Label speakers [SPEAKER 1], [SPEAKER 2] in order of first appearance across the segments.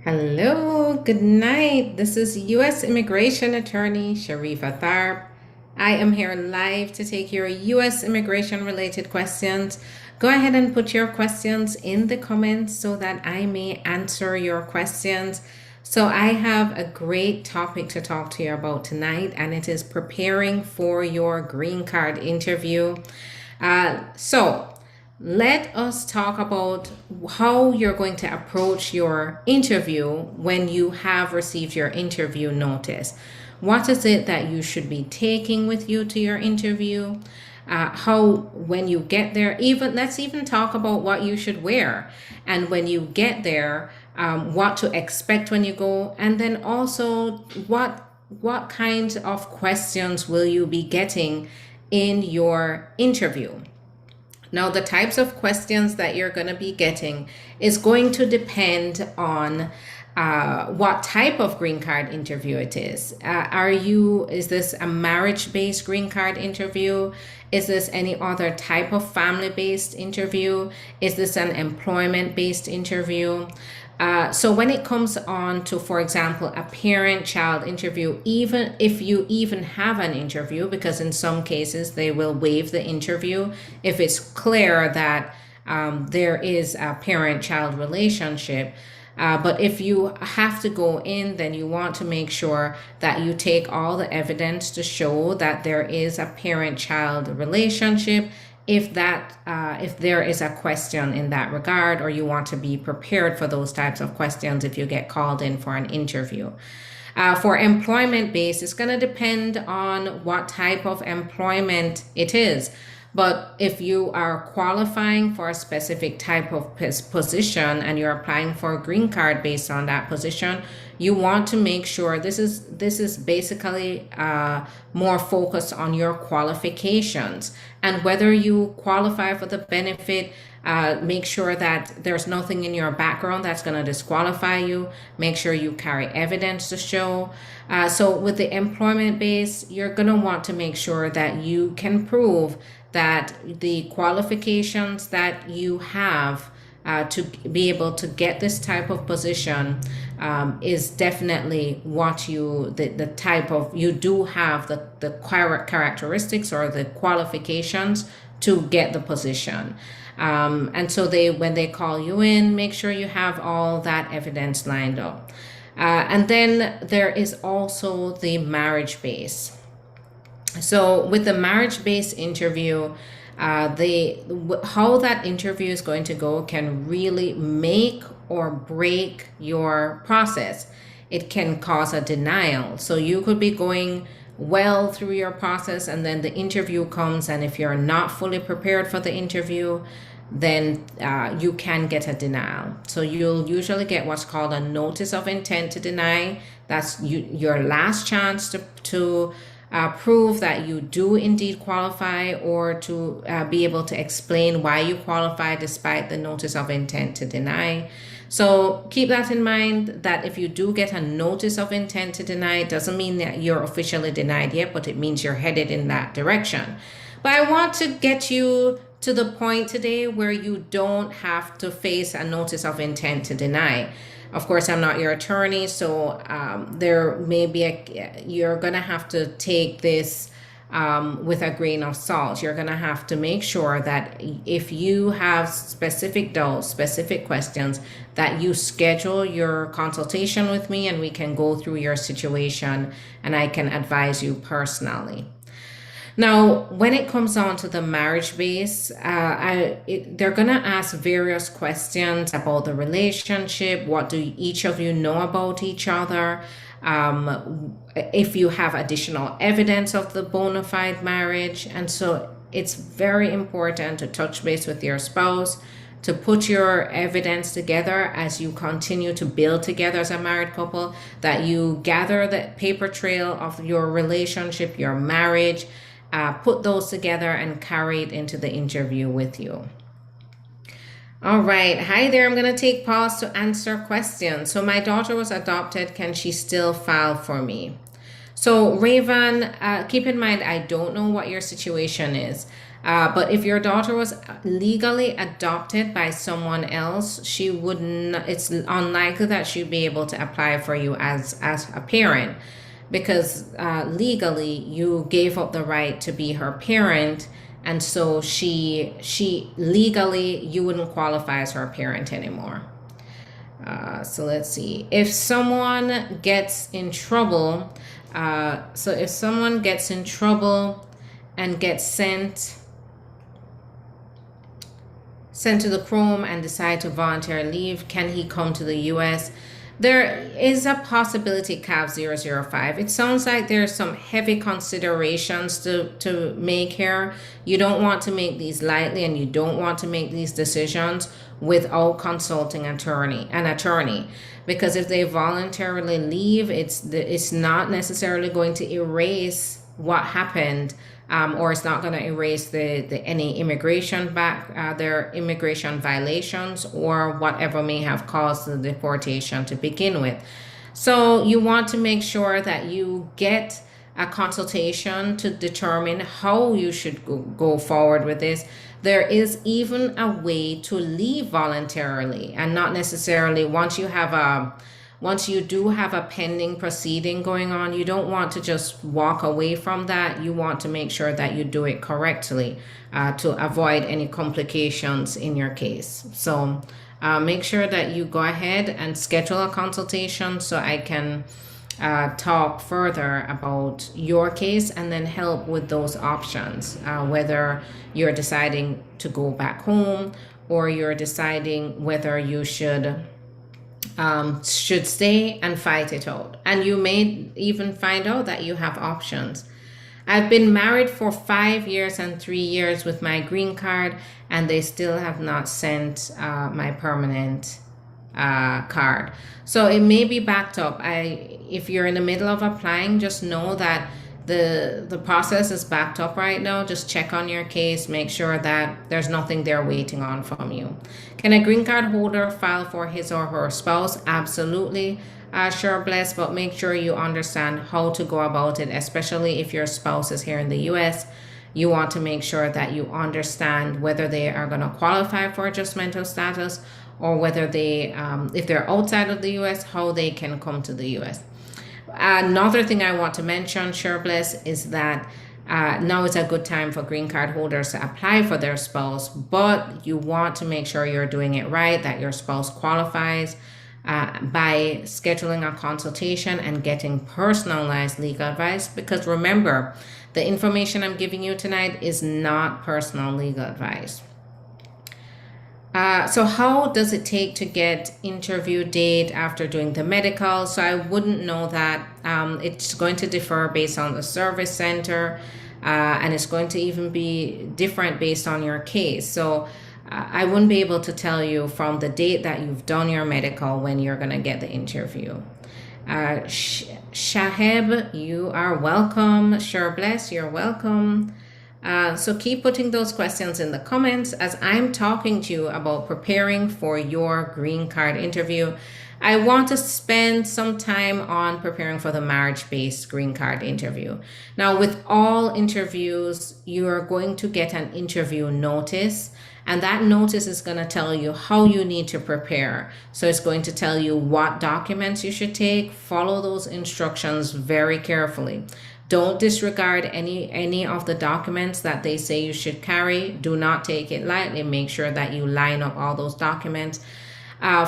[SPEAKER 1] Hello, good night. This is U.S. Immigration Attorney Sharifa Tharpe. I am here live to take your U.S. immigration related questions. Go ahead and put your questions in the comments so that I may answer your questions. So, I have a great topic to talk to you about tonight, and it is preparing for your green card interview. So, let us talk about how you're going to approach your interview when you have received your interview notice. What is it that you should be taking with you to your interview? How, when you get there, even let's even talk about what you should wear. And when you get there, what to expect when you go. And then also, what kinds of questions will you be getting in your interview? Now, the types of questions that you're going to be getting is going to depend on what type of green card interview it is. Is this a marriage-based green card interview? Is this any other type of family-based interview? Is this an employment-based interview? So when it comes on to, for example, a parent-child interview, even if you even have an interview, because in some cases they will waive the interview if it's clear that there is a parent-child relationship. But if you have to go in, then you want to make sure that you take all the evidence to show that there is a parent-child relationship. If there is a question in that regard, or you want to be prepared for those types of questions if you get called in for an interview. For employment base, it's going to depend on what type of employment it is. But if you are qualifying for a specific type of position and you're applying for a green card based on that position, you want to make sure this is basically more focused on your qualifications and whether you qualify for the benefit. Make sure that there's nothing in your background that's going to disqualify you. Make sure you carry evidence to show. So with the employment base, you're going to want to make sure that you can prove that the qualifications that you have to be able to get this type of position is definitely what the type of, you do have the characteristics or the qualifications to get the position. And so when they call you in, make sure you have all that evidence lined up. And then there is also the marriage base. So with the marriage-based interview, how that interview is going to go can really make or break your process. It can cause a denial. So you could be going well through your process, and then the interview comes, and if you're not fully prepared for the interview, then you can get a denial. So you'll usually get what's called a notice of intent to deny. That's your last chance to prove that you do indeed qualify, or to be able to explain why you qualify despite the notice of intent to deny. So keep that in mind, that if you do get a notice of intent to deny, it doesn't mean that you're officially denied yet, but it means you're headed in that direction. But I want to get you to the point today where you don't have to face a notice of intent to deny. Of course, I'm not your attorney, so there may be you're going to have to take this with a grain of salt. You're going to have to make sure that if you have specific doubts, specific questions, that you schedule your consultation with me and we can go through your situation and I can advise you personally. Now, when it comes on to the marriage base, they're going to ask various questions about the relationship. What do each of you know about each other? If you have additional evidence of the bona fide marriage. And so it's very important to touch base with your spouse, to put your evidence together as you continue to build together as a married couple, that you gather the paper trail of your relationship, your marriage, put those together and carry it into the interview with you. All right. Hi there. I'm going to take pause to answer questions. So my daughter was adopted. Can she still file for me? So Raven, keep in mind, I don't know what your situation is. But if your daughter was legally adopted by someone else, she wouldn't. It's unlikely that she'd be able to apply for you as a parent, because legally you gave up the right to be her parent, and so she legally you wouldn't qualify as her parent anymore. So let's see. If someone gets in trouble, if someone gets in trouble and gets sent to the Chrome and decide to voluntarily leave, can he come to the US? There is a possibility, CAV005. It sounds like there's some heavy considerations to make here. You don't want to make these lightly, and you don't want to make these decisions without consulting an attorney. Because if they voluntarily leave, it's not necessarily going to erase what happened, or it's not going to erase any immigration their immigration violations or whatever may have caused the deportation to begin with. So you want to make sure that you get a consultation to determine how you should go forward with this. There is even a way to leave voluntarily, and not necessarily once you do have a pending proceeding going on, you don't want to just walk away from that. You want to make sure that you do it correctly to avoid any complications in your case. So make sure that you go ahead and schedule a consultation so I can talk further about your case and then help with those options, whether you're deciding to go back home or you're deciding whether you should stay and fight it out. And you may even find out that you have options. I've been married for 5 years and 3 years with my green card, and they still have not sent my permanent card. So it may be backed up. If you're in the middle of applying, just know that the process is backed up right now. Just check on your case, make sure that there's nothing there waiting on from you. Can a green card holder file for his or her spouse? Absolutely. Sure, bless, but make sure you understand how to go about it, especially if your spouse is here in the US. You want to make sure that you understand whether they are going to qualify for adjustment of status, or whether they, if they're outside of the US, how they can come to the US. Another thing I want to mention, sure bless, is that now is a good time for green card holders to apply for their spouse, but you want to make sure you're doing it right, that your spouse qualifies by scheduling a consultation and getting personalized legal advice. Because remember, the information I'm giving you tonight is not personal legal advice. So how does it take to get interview date after doing the medical? So I wouldn't know that. It's going to differ based on the service center, and it's going to even be different based on your case. So I wouldn't be able to tell you from the date that you've done your medical when you're going to get the interview. Shaheb, you are welcome. Sure bless, you're welcome. So keep putting those questions in the comments as I'm talking to you about preparing for your green card interview. I want to spend some time on preparing for the marriage-based green card interview. Now, with all interviews, you are going to get an interview notice, and that notice is going to tell you how you need to prepare. So it's going to tell you what documents you should take. Follow those instructions very carefully. Don't disregard any of the documents that they say you should carry. Do not take it lightly. Make sure that you line up all those documents.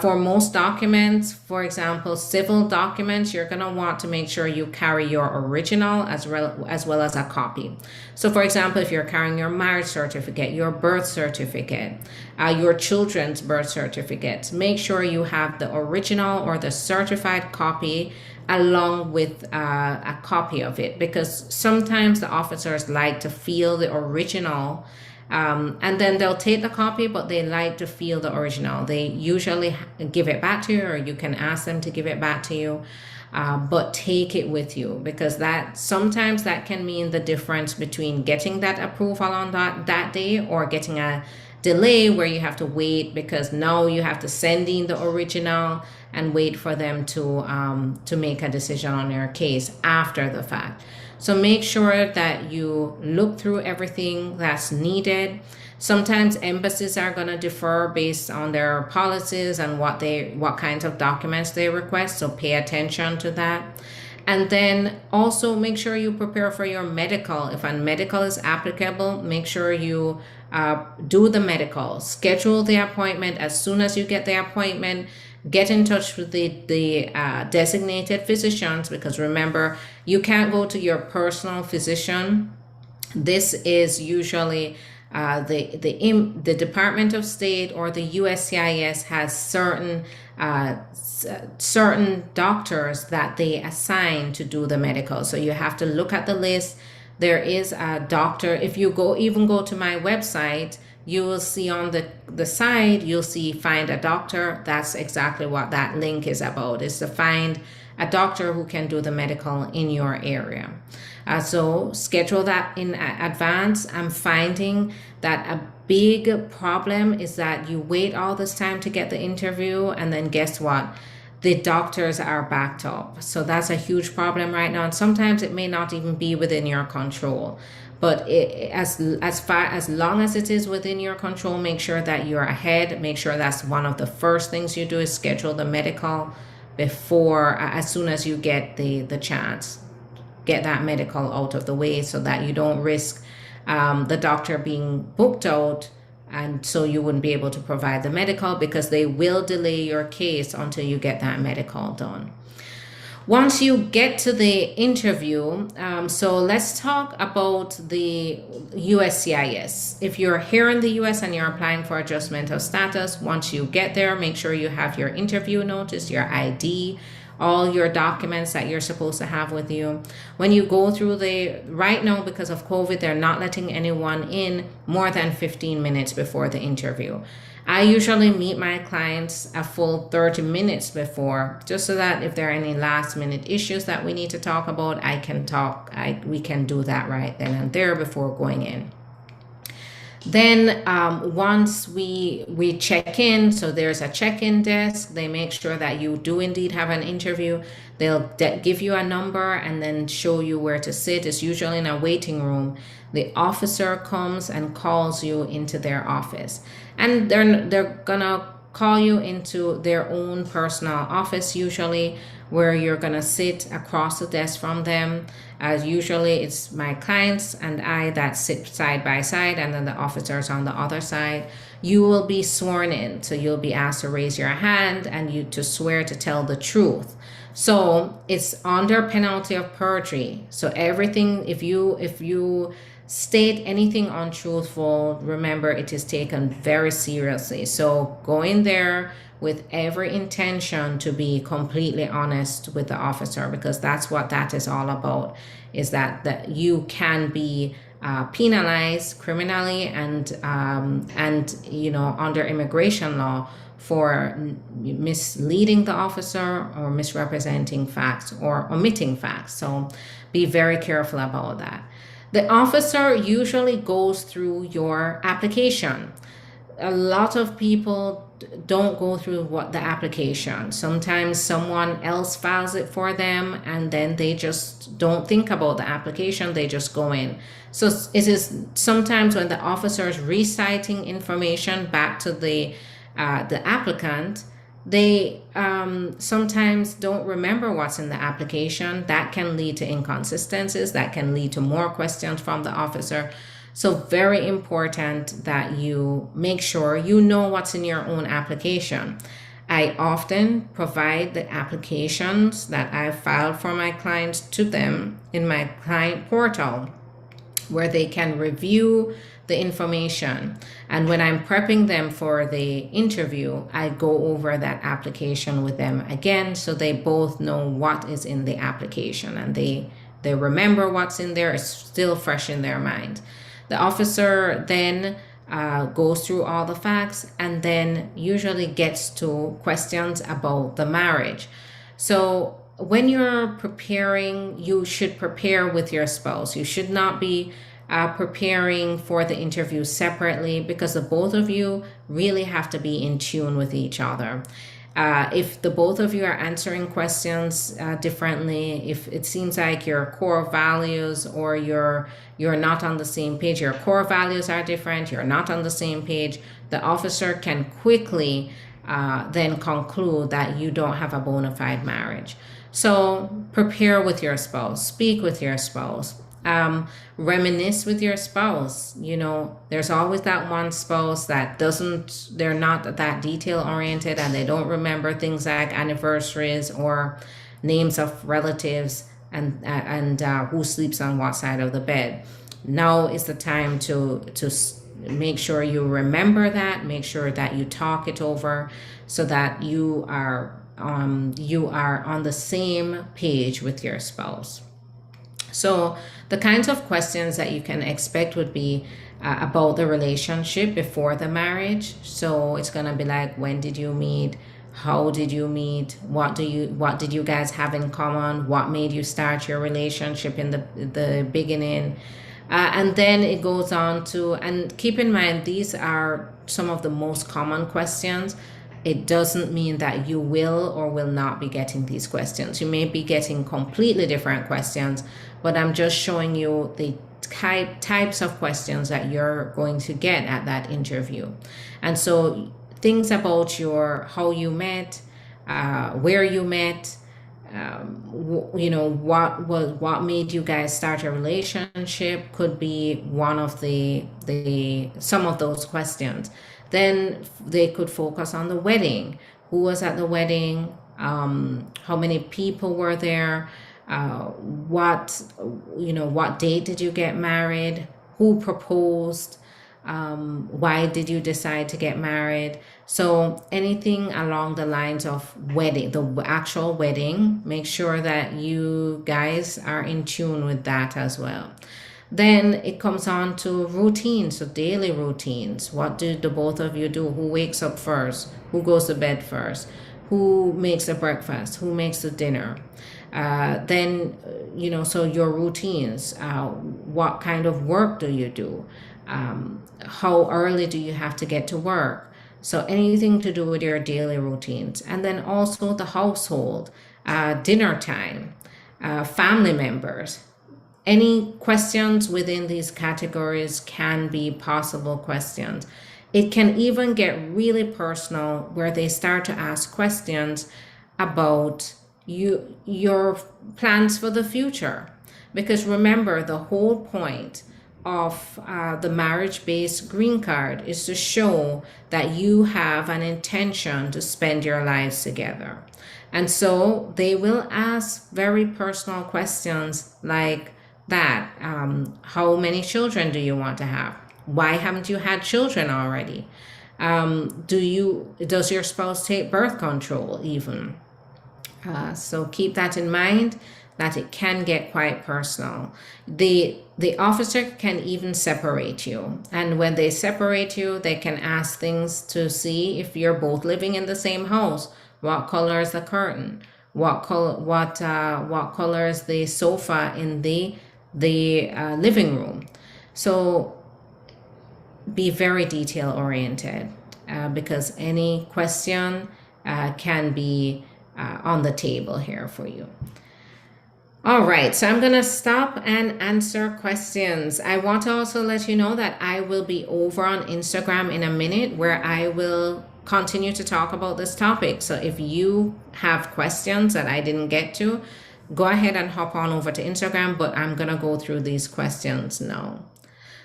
[SPEAKER 1] For most documents, for example, civil documents, you're going to want to make sure you carry your original as well as a copy. So for example, if you're carrying your marriage certificate, your birth certificate, your children's birth certificates, make sure you have the original or the certified copy along with a copy of it, because sometimes the officers like to feel the original, and then they'll take the copy, but they like to feel the original. They usually give it back to you, or you can ask them to give it back to you, but take it with you, because sometimes that can mean the difference between getting that approval on that day or getting a delay where you have to wait because now you have to send in the original and wait for them to make a decision on your case after the fact. So make sure that you look through everything that's needed. Sometimes embassies are going to defer based on their policies and what kinds of documents they request, so pay attention to that. And then also make sure you prepare for your medical. If a medical is applicable, make sure you do the medical. Schedule the appointment. As soon as you get the appointment, get in touch with the designated physicians, because remember, you can't go to your personal physician. This is usually the Department of State or the USCIS has certain doctors that they assign to do the medical. So you have to look at the list. There is a doctor. If you go to my website, you will see on the side, you'll see find a doctor. That's exactly what that link is about, is to find a doctor who can do the medical in your area. So schedule that in advance. I'm finding that a big problem is that you wait all this time to get the interview, and then guess what? The doctors are backed up. So that's a huge problem right now. And sometimes it may not even be within your control. But as long as it is within your control, make sure that you're ahead. Make sure that's one of the first things you do, is schedule the medical before, as soon as you get the chance. Get that medical out of the way so that you don't risk the doctor being booked out, and so you wouldn't be able to provide the medical, because they will delay your case until you get that medical done. Once you get to the interview, so let's talk about the USCIS. If you're here in the US and you're applying for adjustment of status, once you get there, make sure you have your interview notice, your ID, all your documents that you're supposed to have with you. When you go through right now, because of COVID, they're not letting anyone in more than 15 minutes before the interview. I usually meet my clients a full 30 minutes before, just so that if there are any last minute issues that we need to talk about, we can do that right then and there before going in. Then once we check in, so there's a check-in desk. They make sure that you do indeed have an interview. They'll give you a number and then show you where to sit. It's usually in a waiting room. The officer comes and calls you into their office, and they're gonna call you into their own personal office, usually, where you're gonna sit across the desk from them. As usually it's my clients and I that sit side by side, and then the officers on the other side. You will be sworn in, so you'll be asked to raise your hand and you to swear to tell the truth. So it's under penalty of perjury. So everything, if you state anything untruthful, remember it is taken very seriously. So go in there with every intention to be completely honest with the officer, because that's what that is all about, is that you can be penalized criminally and under immigration law for misleading the officer or misrepresenting facts or omitting facts. So be very careful about that. The officer usually goes through your application. A lot of people don't go through the application. Sometimes someone else files it for them, and then they just don't think about the application. They just go in. So it is sometimes when the officer is reciting information back to the applicant, they sometimes don't remember what's in the application. That can lead to inconsistencies. That can lead to more questions from the officer. So very important that you make sure you know what's in your own application. I often provide the applications that I've filed for my clients to them in my client portal, where they can review the information. And when I'm prepping them for the interview, I go over that application with them again, so they both know what is in the application and they remember what's in there. It's still fresh in their mind. The officer then goes through all the facts and then usually gets to questions about the marriage. So when you're preparing, you should prepare with your spouse. You should not be preparing for the interview separately, because the both of you really have to be in tune with each other. If the both of you are answering questions differently, if it seems like your core values or you're not on the same page, your core values are different, you're not on the same page, the officer can quickly then conclude that you don't have a bona fide marriage. So prepare with your spouse, speak with your spouse, reminisce with your spouse. You know, there's always that one spouse that they're not that detail oriented and they don't remember things like anniversaries or names of relatives and who sleeps on what side of the bed. Now is the time to make sure you remember that, make sure that you talk it over so that you are on the same page with your spouse. So the kinds of questions that you can expect would be about the relationship before the marriage. So it's going to be like, when did you meet? How did you meet? What did you guys have in common? What made you start your relationship in the beginning? And then it goes on to, and keep in mind, these are some of the most common questions. It doesn't mean that you will or will not be getting these questions. You may be getting completely different questions, but I'm just showing you the types of questions that you're going to get at that interview. And so things about how you met, where you met, you know, what made you guys start a relationship could be one of some of those questions. Then they could focus on the wedding. Who was at the wedding? How many people were there? What date did you get married? Who proposed? Why did you decide to get married? So anything along the lines of wedding, the actual wedding, make sure that you guys are in tune with that as well. Then it comes on to routines, so daily routines. What do the both of you do? Who wakes up first? Who goes to bed first? Who makes the breakfast? Who makes the dinner? Then, you know, so your routines. What kind of work do you do? How early do you have to get to work? So anything to do with your daily routines. And then also the household, dinner time, family members. Any questions within these categories can be possible questions. It can even get really personal where they start to ask questions about your plans for the future. Because remember, the whole point of the marriage-based green card is to show that you have an intention to spend your lives together. And so they will ask very personal questions like that. How many children do you want to have? Why haven't you had children already? Does your spouse take birth control even? So keep that in mind, that it can get quite personal. The officer can even separate you. And when they separate you, they can ask things to see if you're both living in the same house. What color is the curtain? What color is the sofa in the living room? So be very detail oriented because any question can be on the table here for you. All right, so I'm going to stop and answer questions. I want to also let you know that I will be over on Instagram in a minute where I will continue to talk about this topic. So if you have questions that I didn't get to, go ahead and hop on over to Instagram, but I'm going to go through these questions now.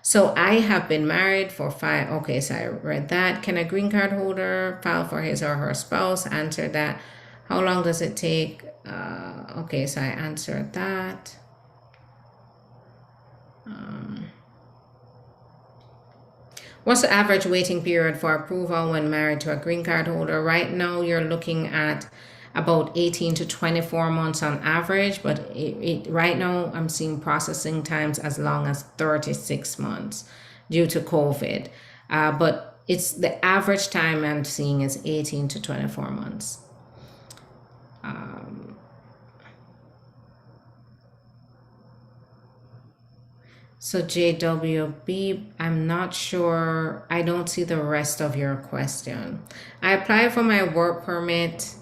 [SPEAKER 1] So I have been married for 5. Okay, so I read that. Can a green card holder file for his or her spouse? Answer that. How long does it take? Okay, so I answered that. What's the average waiting period for approval when married to a green card holder? Right now, you're looking at about 18 to 24 months on average, but right now I'm seeing processing times as long as 36 months due to COVID. But it's the average time I'm seeing is 18 to 24 months. So JWB, I'm not sure. I don't see the rest of your question. I applied for my work permit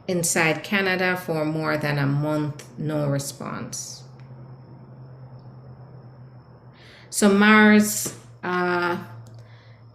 [SPEAKER 1] inside Canada for more than a month, no response. So Mars, I'm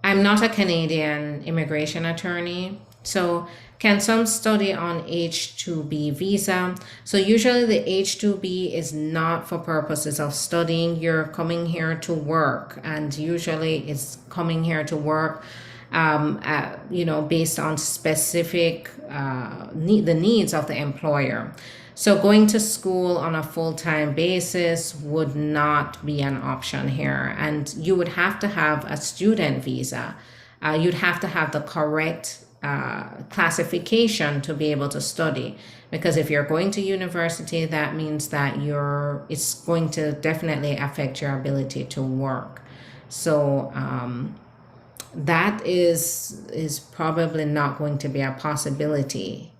[SPEAKER 1] not a Canadian immigration attorney. So can some study on H-2B visa? So usually the H-2B is not for purposes of studying. You're coming here to work, and usually it's coming here to work based on specific the needs of the employer. So going to school on a full-time basis would not be an option here, and you would have to have a student visa. You'd have to have the correct classification to be able to study, because if you're going to university, that means that it's going to definitely affect your ability to work. So that is probably not going to be a possibility.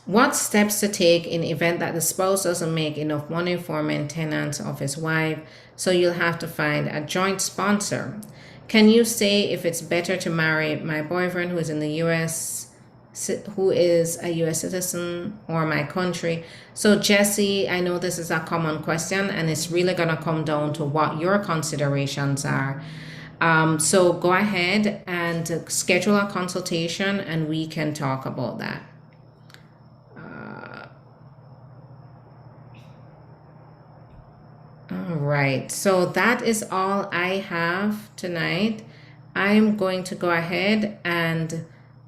[SPEAKER 1] What steps to take in event that the spouse doesn't make enough money for maintenance of his wife? So you'll have to find a joint sponsor. Can you say if it's better to marry my boyfriend who is in the U.S., who is a U.S. citizen, or my country? So Jesse, I know this is a common question, and it's really going to come down to what your considerations are. So go ahead and schedule a consultation, and we can talk about that. All right, so that is all I have tonight. I'm going to go ahead and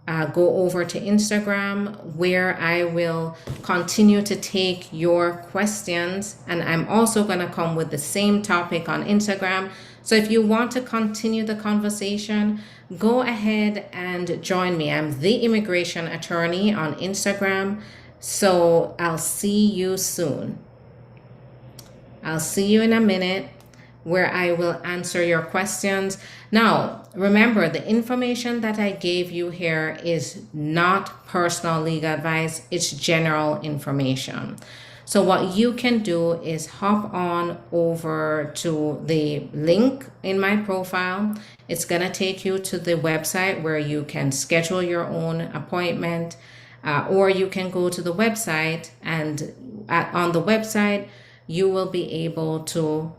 [SPEAKER 1] go over to Instagram, where I will continue to take your questions, and I'm also going to come with the same topic on Instagram. So if you want to continue the conversation, go ahead and join me. I'm the Immigration Attorney on Instagram. So I'll see you soon. I'll see you in a minute, where I will answer your questions. Now, remember, the information that I gave you here is not personal legal advice. It's general information. So what you can do is hop on over to the link in my profile. It's going to take you to the website where you can schedule your own appointment, or you can go to the website, and on the website, you will be able to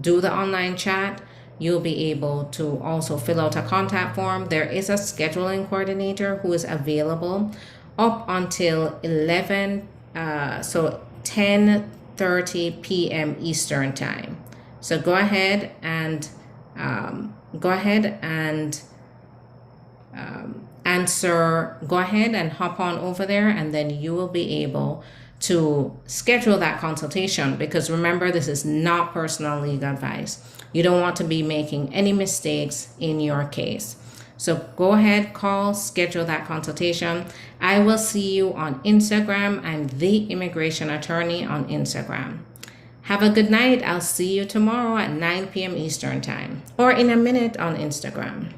[SPEAKER 1] do the online chat. You'll be able to also fill out a contact form. There is a scheduling coordinator who is available up until 10:30 p.m. Eastern time. So go ahead and hop on over there, and then you will be able to schedule that consultation, because remember, this is not personal legal advice. You don't want to be making any mistakes in your case. So go ahead, schedule that consultation. I will see you on Instagram. I'm the Immigration Attorney on Instagram. Have a good night. I'll see you tomorrow at 9 p.m. Eastern time, or in a minute on Instagram.